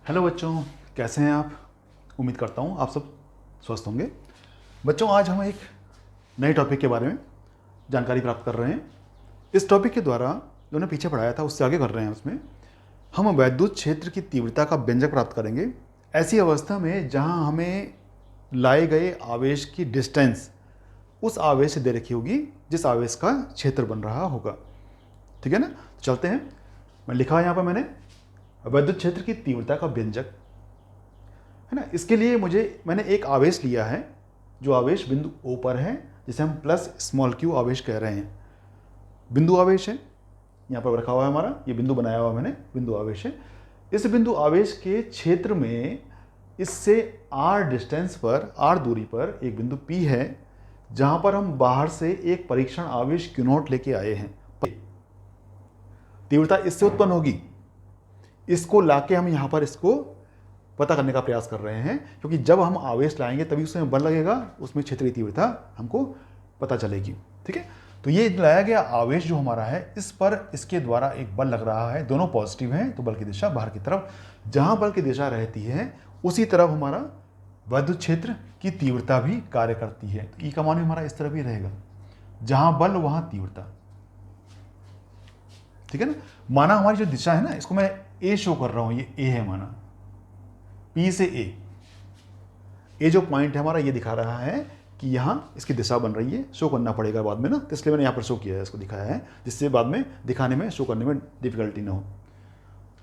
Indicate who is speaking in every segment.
Speaker 1: Hello बच्चों, कैसे हैं आप। उम्मीद करता हूँ आप सब स्वस्थ होंगे। बच्चों, आज हम एक नए टॉपिक के बारे में जानकारी प्राप्त कर रहे हैं। इस टॉपिक के द्वारा जो हमने पीछे पढ़ाया था उससे आगे कर रहे हैं। उसमें हम वैद्युत क्षेत्र की तीव्रता का व्यंजक प्राप्त करेंगे ऐसी अवस्था में जहाँ हमें लाए गए आवेश की डिस्टेंस उस आवेश से दे रखी होगी जिस आवेश का क्षेत्र बन रहा होगा। ठीक है ना। तो चलते हैं। मैं लिखा है यहाँ पर मैंने वैद्युत क्षेत्र की तीव्रता का व्यंजक, है ना। इसके लिए मैंने एक आवेश लिया है जो आवेश बिंदु O पर है, जिसे हम प्लस स्मॉल q आवेश कह रहे हैं। बिंदु आवेश है, यहाँ पर रखा हुआ है हमारा, ये बिंदु बनाया हुआ मैंने, बिंदु आवेश है। इस बिंदु आवेश के क्षेत्र में इससे r डिस्टेंस पर, r दूरी पर एक बिंदु P है जहाँ पर हम बाहर से एक परीक्षण आवेश Q0 लेके आए हैं। तीव्रता इससे उत्पन्न होगी, इसको लाके हम यहाँ पर इसको पता करने का प्रयास कर रहे हैं, क्योंकि जब हम आवेश लाएंगे तभी उसमें बल लगेगा, उसमें क्षेत्र की तीव्रता हमको पता चलेगी। ठीक है। तो ये लाया गया आवेश जो हमारा है, इस पर इसके द्वारा एक बल लग रहा है, दोनों पॉजिटिव हैं, तो बल की दिशा बाहर की तरफ। जहां बल की दिशा रहती है उसी तरफ हमारा वैद्युत क्षेत्र की तीव्रता भी कार्य करती है। तो ई का मान भी हमारा इस तरफ ही रहेगा, जहां बल वहां तीव्रता। ठीक है ना। माना हमारी जो दिशा है ना, इसको मैं ए शो कर रहा हूं, ये ए है माना, पी से ए जो पॉइंट है हमारा, ये दिखा रहा है कि यहां इसकी दिशा बन रही है। शो करना पड़ेगा बाद में ना, तो इसलिए मैंने यहां पर शो किया है, इसको दिखाया है, जिससे बाद में दिखाने में, शो करने में डिफिकल्टी ना हो।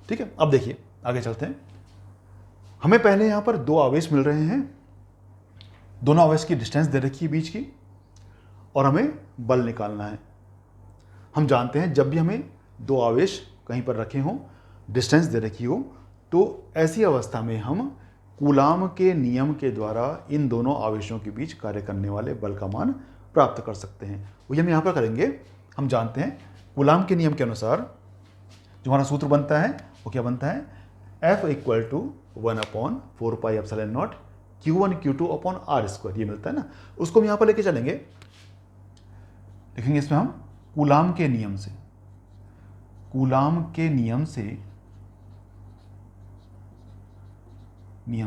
Speaker 1: ठीक है। अब देखिए आगे चलते हैं। हमें पहले यहां पर दो आवेश मिल रहे हैं, दोनों आवेश की डिस्टेंस दे रखी है बीच की, और हमें बल निकालना है। हम जानते हैं जब भी हमें दो आवेश कहीं पर रखे हों, डिस्टेंस दे रखी हो, तो ऐसी अवस्था में हम कूलाम के नियम के द्वारा इन दोनों आवेशों के बीच कार्य करने वाले बल का मान प्राप्त कर सकते हैं। वही हम यहाँ पर करेंगे। हम जानते हैं कूलाम के नियम के अनुसार जो हमारा सूत्र बनता है वो क्या बनता है, F equal to 1/4πε0 Q1 Q2 upon R², ये मिलता है ना। उसको हम यहाँ पर लेके चलेंगे, लिखेंगे इसमें हम कूलाम के नियम से, कूलाम के नियम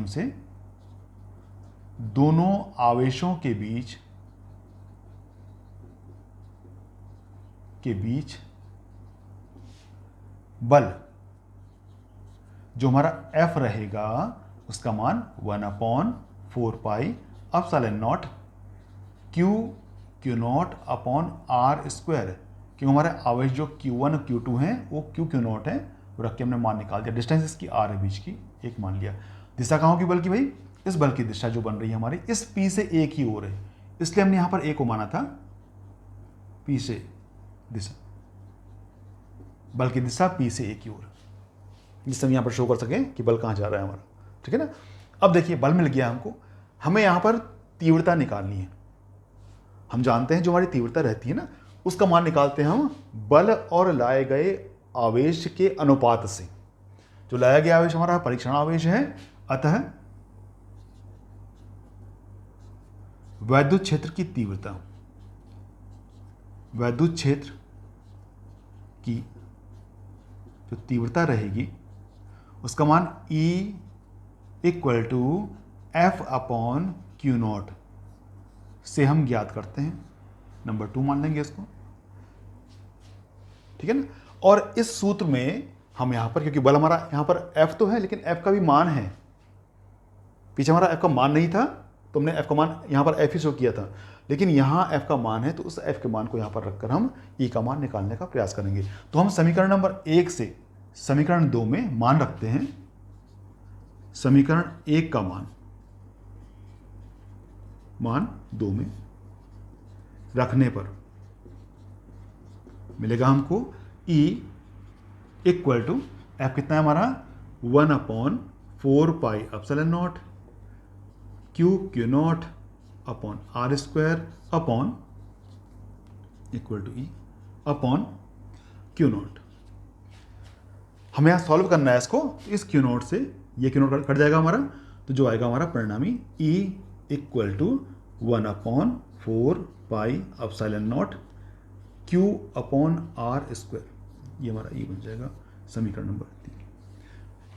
Speaker 1: से दोनों आवेशों के बीच बल जो हमारा F रहेगा उसका मान 1/4πε0 Q0 अपॉन R², क्योंकि हमारे आवेश जो Q1 और Q2 हैं वो Q0 है, रख के हमने मान निकाल दिया। डिस्टेंस इसकी R है बीच की, एक मान लिया। दिशा कहाँ होगी बल की भाई, इस बल की दिशा जो बन रही है हमारी इस P से A की ओर है, इसलिए हमने यहां पर A को माना था P से दिशा, बल की दिशा P से A की ओर, जिससे हम यहां पर शो कर सकें कि बल कहां जा रहा है हमारा। ठीक है ना। अब देखिए बल मिल गया हमको, हमें यहां पर तीव्रता निकालनी है। हम जानते हैं जो हमारी तीव्रता रहती है ना, उसका मान निकालते हैं हम बल और लाए गए आवेश के अनुपात से। जो लाया गया आवेश हमारा परीक्षण आवेश है, अतः वैद्युत क्षेत्र की तीव्रता, वैद्युत क्षेत्र की जो तीव्रता रहेगी उसका मान E equal to F upon Q0 से हम ज्ञात करते हैं। नंबर 2 मान लेंगे इसको। ठीक है ना। और इस सूत्र में हम यहां पर, क्योंकि बल हमारा यहां पर F तो है लेकिन F का भी मान है, पीछे हमारा F का मान नहीं था तो हमने F का मान यहां पर F ही शो किया था, लेकिन यहां F का मान है तो उस F के मान को यहां पर रखकर हम E का मान निकालने का प्रयास करेंगे। तो हम समीकरण नंबर 1 से समीकरण 2 में मान रखते हैं। समीकरण 1 का मान 2 में रखने पर मिलेगा हमको E इक्वल टू F कितना है हमारा 1/4πε0 Q0 upon R² upon equal to E upon Q0। हमें यहाँ सॉल्व करना है इसको, इस Q0 से ये Q0 कट जाएगा हमारा, तो जो आएगा हमारा परिणामी E equal to 1/4πε0 Q upon R², ये हमारा E बन जाएगा समीकरण नंबर 3।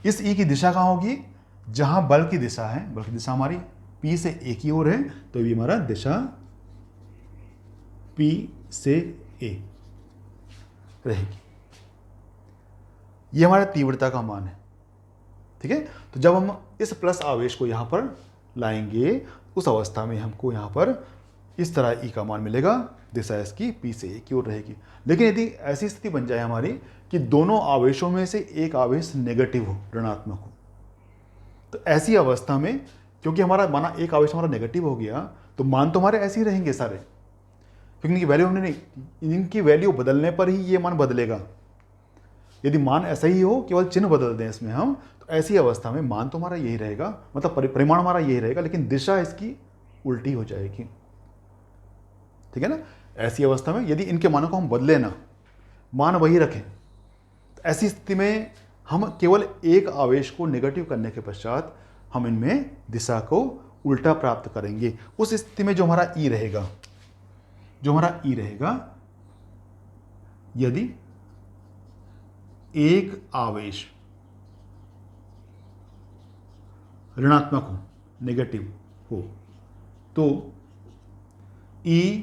Speaker 1: इस ई की दिशा कहाँ होगी? जहां बल की दिशा है, बल की दिशा हमारी पी से ए की ओर है, तो ये हमारा दिशा पी से ए रहेगी। ये हमारा तीव्रता का मान है, ठीक है। तो जब हम इस प्लस आवेश को यहां पर लाएंगे, उस अवस्था में हमको यहां पर इस तरह ई का मान मिलेगा, दिशा इसकी पी से ए की ओर रहेगी। लेकिन यदि ऐसी स्थिति बन जाए हमारी कि दोनों आवेशों में से एक आवेश नेगेटिव हो, ऋणात्मक हो, तो ऐसी अवस्था में क्योंकि हमारा माना एक आवेश हमारा नेगेटिव हो गया, तो मान तो हमारे ऐसे ही रहेंगे सारे, क्योंकि इनकी वैल्यू हमने नहीं, इनकी वैल्यू बदलने पर ही ये मान बदलेगा। यदि मान ऐसा ही हो, केवल चिन्ह बदल दें इसमें हम, तो ऐसी अवस्था में मान तो हमारा यही रहेगा, मतलब परिमाण हमारा यही रहेगा, लेकिन दिशा इसकी उल्टी हो जाएगी, ठीक है ना। ऐसी अवस्था में यदि इनके मानों को हम बदले ना, मान वही रखें, तो ऐसी स्थिति में हम केवल एक आवेश को नेगेटिव करने के पश्चात हम इनमें दिशा को उल्टा प्राप्त करेंगे। उस स्थिति में जो हमारा ई रहेगा, यदि एक आवेश ऋणात्मक हो, नेगेटिव हो, तो E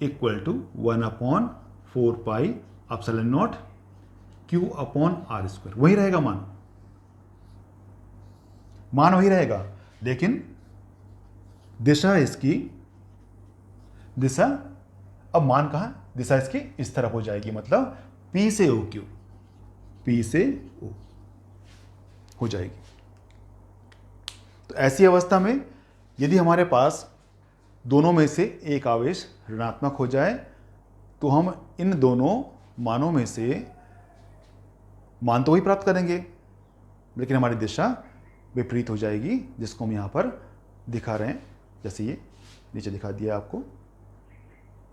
Speaker 1: इक्वल टू 1/4πε0 Q/r², वही रहेगा मान वही रहेगा, लेकिन दिशा अब मान कहां, दिशा इसकी इस तरफ हो जाएगी, मतलब P से OQ, P से O हो जाएगी। तो ऐसी अवस्था में यदि हमारे पास दोनों में से एक आवेश ऋणात्मक हो जाए, तो हम इन दोनों मानों में से मान तो वही प्राप्त करेंगे, लेकिन हमारी दिशा विपरीत हो जाएगी, जिसको हम यहाँ पर दिखा रहे हैं। जैसे ये नीचे दिखा दिया आपको,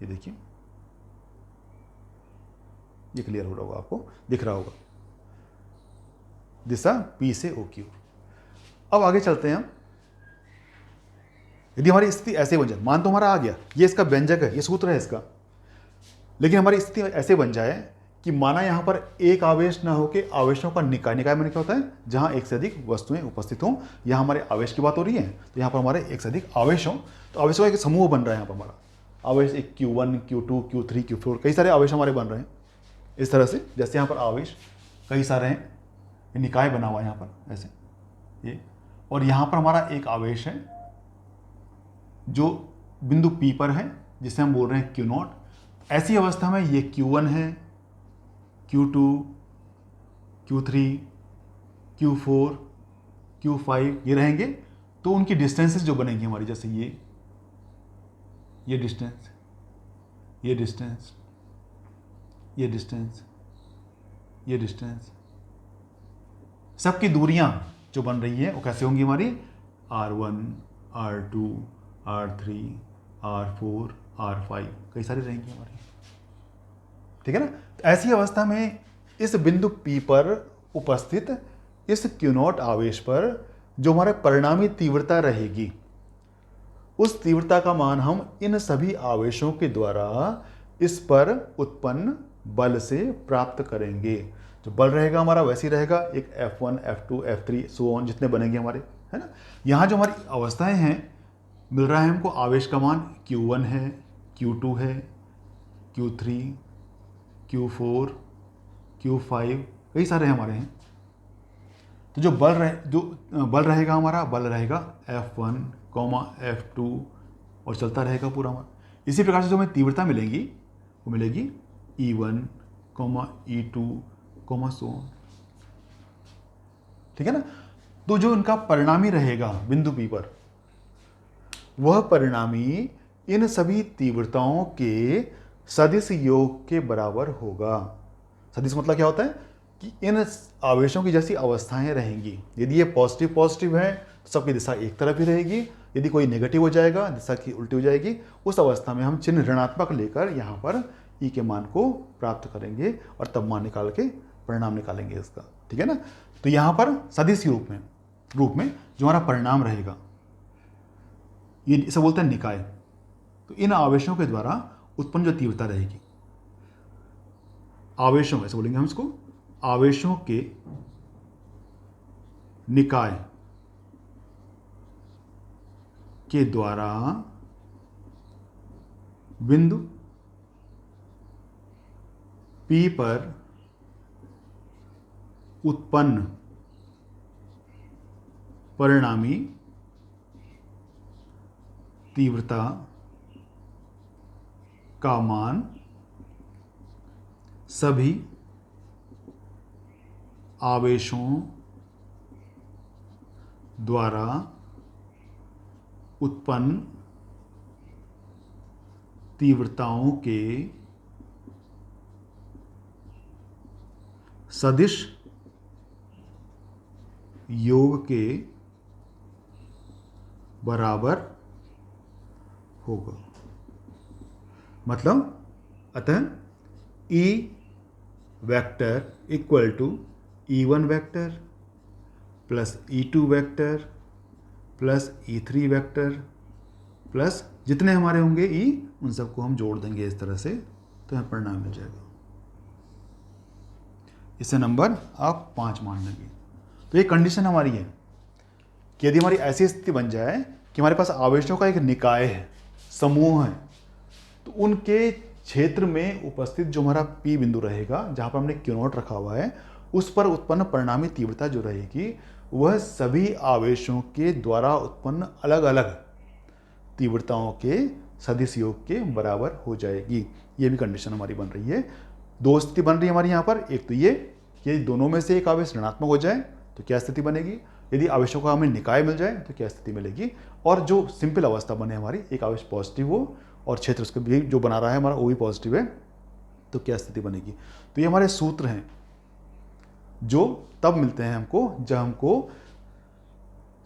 Speaker 1: ये देखिए, ये क्लियर हो रहा होगा, आपको दिख रहा होगा, दिशा P से OQ। अब आगे चलते हैं हम। यदि हमारी स्थिति ऐसे बन जाए, मान तो हमारा आ गया, ये इसका व्यंजक है, ये सूत्र है इसका, लेकिन हमारी स्थिति ऐसे बन जाए कि माना यहां पर एक आवेश ना होकर आवेशों का निकाय, निकाय में क्या होता है, जहां एक से अधिक वस्तुएं उपस्थित हों। यहां हमारे आवेश की बात हो रही है, तो यहां पर हमारे एक से अधिक आवेश हों, तो आवेशों का एक समूह बन रहा है। यहां पर हमारा आवेश एक Q1, Q2, Q3, Q4, कई सारे आवेश हमारे बन रहे हैं इस तरह से। जैसे यहाँ पर आवेश कई सारे हैं, निकाय बना हुआ है यहाँ पर ऐसे ये, और यहाँ पर हमारा एक आवेश है जो बिंदु P पर है, जिसे हम बोल रहे हैं Q0। ऐसी अवस्था में ये Q1 है, Q2, Q3, Q4, Q5 ये रहेंगे। तो उनकी डिस्टेंसेस जो बनेंगी हमारी, जैसे ये डिस्टेंस, ये डिस्टेंस, ये डिस्टेंस, ये डिस्टेंस, सबकी दूरियां जो बन रही है वो कैसे होंगी हमारी, R1, R2, R3, R4, R5, कई सारी रहेंगी हमारी, ठीक है ना। तो ऐसी अवस्था में इस बिंदु P पर उपस्थित इस Q0 आवेश पर जो हमारे परिणामी तीव्रता रहेगी, उस तीव्रता का मान हम इन सभी आवेशों के द्वारा इस पर उत्पन्न बल से प्राप्त करेंगे। जो बल रहेगा हमारा वैसे ही रहेगा, एक F1, F2, F3 so on जितने बनेंगे हमारे, है ना। यहाँ जो हमारी अवस्थाएं हैं, मिल रहा है हमको आवेश का मान Q1 है, Q2 है, Q3, Q4, Q5, कई सारे हमारे हैं। तो जो बल रहेगा हमारा, बल रहेगा F1, F2 और चलता रहेगा पूरा हमारा। इसी प्रकार से जो हमें तीव्रता मिलेगी वो मिलेगी E1, E2, सो ऑन, ठीक है ना। तो जो इनका परिणामी रहेगा बिंदु P पर, वह परिणामी इन सभी तीव्रताओं के सदिश योग के बराबर होगा। सदिश मतलब क्या होता है कि इन आवेशों की जैसी अवस्थाएं रहेंगी। यदि ये पॉजिटिव पॉजिटिव है तो सबकी दिशा एक तरफ ही रहेगी, यदि कोई नेगेटिव हो जाएगा दिशा की उल्टी हो जाएगी। उस अवस्था में हम चिन्ह ऋणात्मक लेकर यहाँ पर ई के मान को प्राप्त करेंगे और तब मान निकाल के परिणाम निकालेंगे इसका, ठीक है ना। तो यहाँ पर सदिश रूप में जो हमारा परिणाम रहेगा, ये इसे बोलते हैं निकाय। तो इन आवेशों के द्वारा उत्पन्न जो तीव्रता रहेगी, आवेशों ऐसे बोलेंगे हम इसको, आवेशों के निकाय के द्वारा बिंदु P पर उत्पन्न परिणामी तीव्रता का मान सभी आवेशों द्वारा उत्पन्न तीव्रताओं के सदिश योग के बराबर होगा। मतलब अतः E vector equal to E1 vector plus E2 vector plus E3 vector plus जितने हमारे होंगे E, उन सबको हम जोड़ देंगे इस तरह से, तो हमें परिणाम मिल जाएगा। इससे नंबर आप 5 मान लेंगे। तो ये कंडीशन हमारी है कि यदि हमारी ऐसी स्थिति बन जाए कि हमारे पास आवेशों का एक निकाय है, समूह है, तो उनके क्षेत्र में उपस्थित जो हमारा P बिंदु रहेगा, जहाँ पर हमने Q0 रखा हुआ है, उस पर उत्पन्न परिणामी तीव्रता जो रहेगी वह सभी आवेशों के द्वारा उत्पन्न अलग अलग तीव्रताओं के सदिश योग के बराबर हो जाएगी। ये भी कंडीशन हमारी बन रही है। 2 स्थिति बन रही है हमारी यहाँ पर। एक तो ये कि यदि दोनों में से एक आवेश ऋणात्मक हो जाए तो क्या स्थिति बनेगी, यदि आवेशों का हमें निकाय मिल जाए तो क्या स्थिति मिलेगी, और जो सिंपल अवस्था बने हमारी, एक आवेश पॉजिटिव हो और क्षेत्र उसके भी जो बना रहा है हमारा वो भी पॉजिटिव है, तो क्या स्थिति बनेगी। तो ये हमारे सूत्र हैं जो तब मिलते हैं हमको जब हमको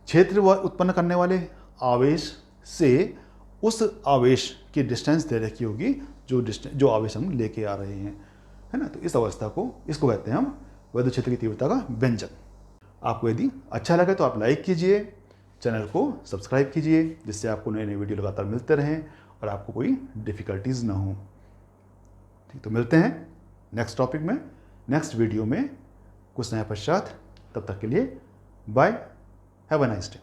Speaker 1: क्षेत्र उत्पन्न करने वाले आवेश से उस आवेश की डिस्टेंस दे रखी होगी जो आवेश हम लेके आ रहे हैं, है ना। तो इस अवस्था को, इसको कहते हैं हम वैद्युत क्षेत्र की तीव्रता का व्यंजक। आपको यदि अच्छा लगे तो आप लाइक कीजिए, चैनल को सब्सक्राइब कीजिए, जिससे आपको नए नए वीडियो लगातार मिलते रहें और आपको कोई डिफ़िकल्टीज ना हो। ठीक, तो मिलते हैं नेक्स्ट टॉपिक में, नेक्स्ट वीडियो में कुछ नया पश्चात। तब तक के लिए bye, have a nice day.